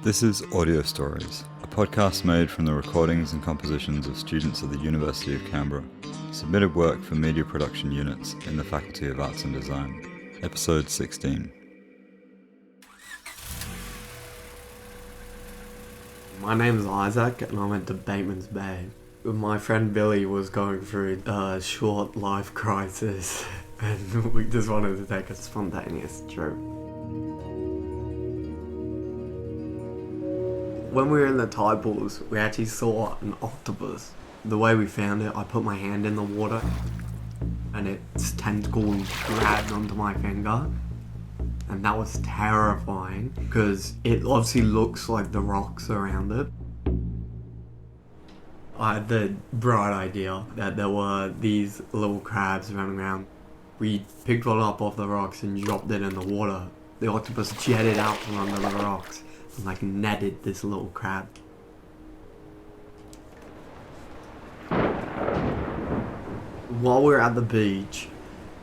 This is Audio Stories, a podcast made from the recordings and compositions of students at the University of Canberra. Submitted work for media production units in the Faculty of Arts and Design. Episode 16. My name's Isaac and I went to Bateman's Bay. My friend Billy was going through a short life crisis and we just wanted to take a spontaneous trip. When we were in the tide pools, we actually saw an octopus. The way we found it, I put my hand in the water and its tentacle grabbed onto my finger. And that was terrifying because it obviously looks like the rocks around it. I had the bright idea that there were these little crabs running around. We picked one up off the rocks and dropped it in the water. The octopus jetted out from under the rocks and netted this little crab. While we were at the beach,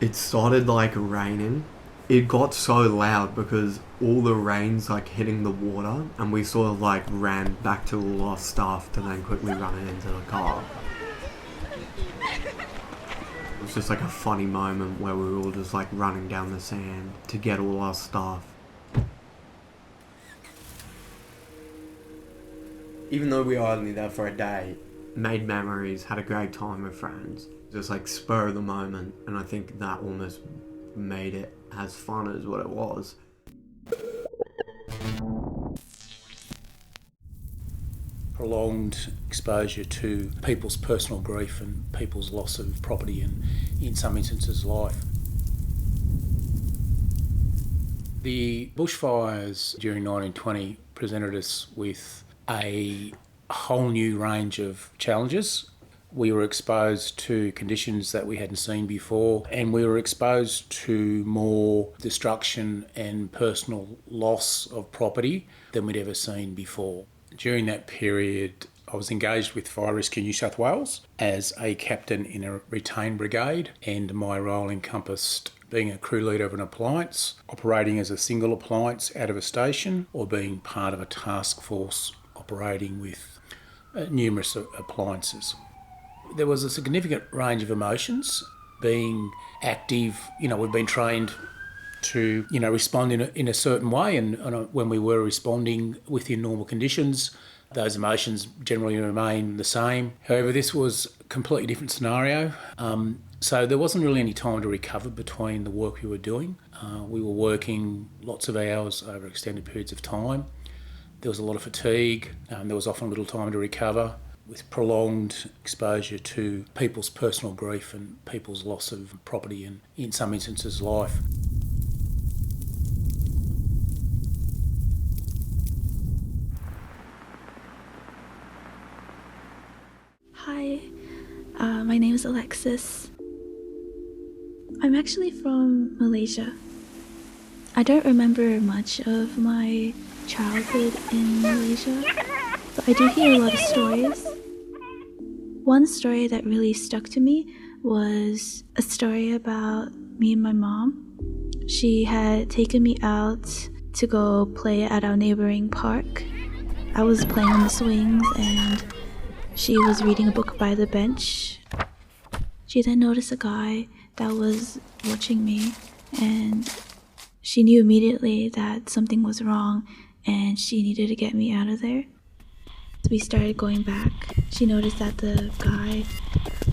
it started raining. It got so loud because all the rain's hitting the water and we sort of ran back to all our stuff to then quickly run it into the car. It was just a funny moment where we were all just running down the sand to get all our stuff. Even though we were only there for a day, made memories, had a great time with friends. Just spur of the moment, and I think that almost made it as fun as what it was. Prolonged exposure to people's personal grief and people's loss of property and, in some instances, life. The bushfires during 1920 presented us with a whole new range of challenges. We were exposed to conditions that we hadn't seen before, and we were exposed to more destruction and personal loss of property than we'd ever seen before. During that period, I was engaged with Fire Rescue New South Wales as a captain in a retained brigade, and my role encompassed being a crew leader of an appliance, operating as a single appliance out of a station, or being part of a task force operating with numerous appliances. There was a significant range of emotions. Being active, we've been trained to, respond in a certain way, and when we were responding within normal conditions, those emotions generally remain the same. However, this was a completely different scenario. So there wasn't really any time to recover between the work we were doing. We were working lots of hours over extended periods of time. There was a lot of fatigue. There was often little time to recover. With prolonged exposure to people's personal grief and people's loss of property and, in some instances, life. Hi, my name is Alexis. I'm actually from Malaysia. I don't remember much of my childhood in Malaysia, but I do hear a lot of stories. One story that really stuck to me was a story about me and my mom. She had taken me out to go play at our neighboring park. I was playing on the swings and she was reading a book by the bench. She then noticed a guy that was watching me, and she knew immediately that something was wrong and she needed to get me out of there. So we started going back. She noticed that the guy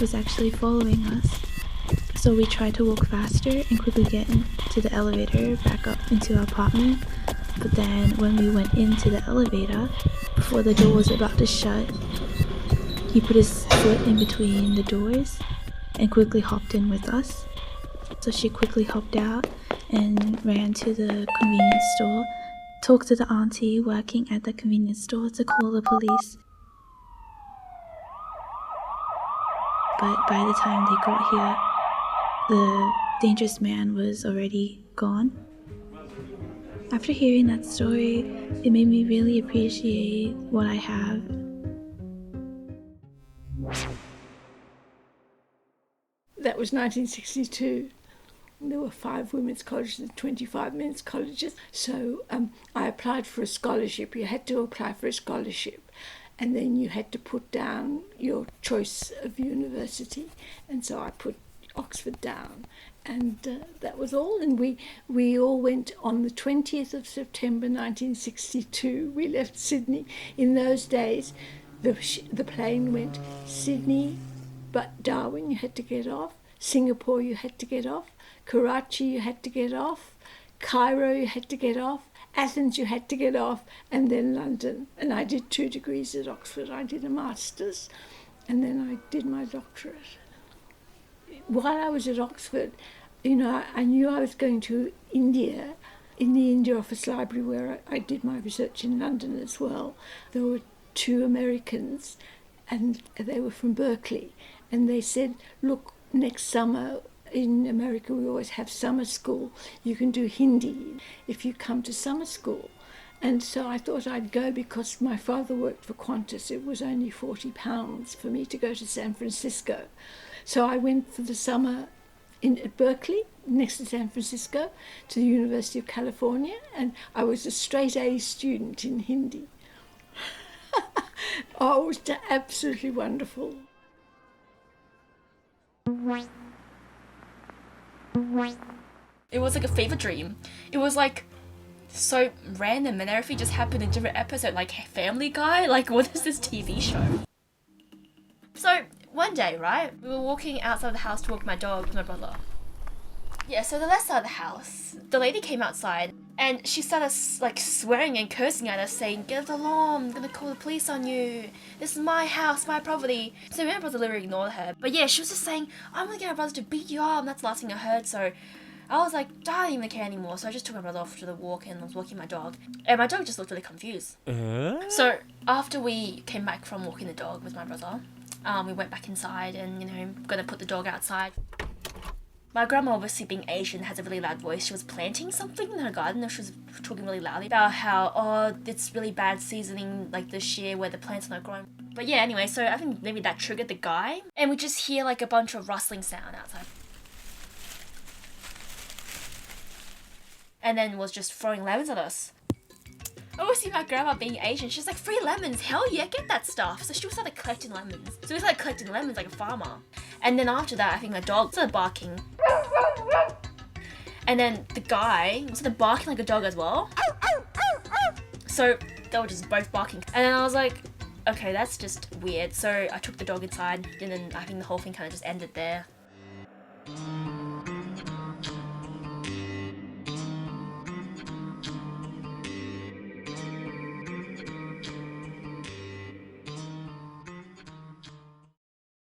was actually following us. So we tried to walk faster and quickly get into the elevator back up into our apartment. But then when we went into the elevator, before the door was about to shut, he put his foot in between the doors and quickly hopped in with us. So she quickly hopped out and ran to the convenience store, talked to the auntie working at the convenience store to call the police. But by the time they got here, the dangerous man was already gone. After hearing that story, it made me really appreciate what I have. That was 1962. There were 5 women's colleges and 25 men's colleges. So I applied for a scholarship. You had to apply for a scholarship, and then you had to put down your choice of university. And so I put Oxford down, and that was all. And we all went on the 20th of September 1962. We left Sydney. In those days, the plane went Sydney, but Darwin you had to get off, Singapore you had to get off, Karachi you had to get off, Cairo you had to get off, Athens you had to get off, and then London. And I did 2 degrees at Oxford. I did a master's, and then I did my doctorate. While I was at Oxford, I knew I was going to India, in the India Office Library, where I did my research in London as well. There were 2 Americans, and they were from Berkeley, and they said, look, next summer in America we always have summer school. You can do Hindi if you come to summer school. And so I thought I'd go because my father worked for Qantas. It was only £40 for me to go to San Francisco. So I went for the summer at Berkeley, next to San Francisco, to the University of California, and I was a straight A student in Hindi. Oh, it was absolutely wonderful. It was like a fever dream. It was like so random, and everything just happened in different episodes, like Family Guy. Like, what is this TV show? So one day, right, we were walking outside the house to walk my dog with my brother. Yeah, so the left side of the house, the lady came outside and she started like swearing and cursing at us, saying, "Get the alarm, I'm gonna call the police on you. This is my house, my property." So my brother literally ignored her. But yeah, she was just saying, "I'm gonna get my brother to beat you up." And that's the last thing I heard. So I was like, I don't even care anymore. So I just took my brother off to the walk and I was walking my dog. And my dog just looked really confused. So after we came back from walking the dog with my brother, we went back inside and, gonna put the dog outside. My grandma, obviously being Asian, has a really loud voice. She was planting something in her garden and she was talking really loudly about how, it's really bad seasoning like this year where the plants are not growing. But yeah, anyway, so I think maybe that triggered the guy. And we just hear like a bunch of rustling sound outside. And then was just throwing lemons at us. Obviously my grandma being Asian, she's like, "Free lemons, hell yeah, get that stuff." So she started collecting lemons. So we started collecting lemons like a farmer. And then after that, I think my dog started barking. And then the guy started barking like a dog as well. So they were just both barking. And then I was like, okay, that's just weird. So I took the dog inside and then I think the whole thing kind of just ended there.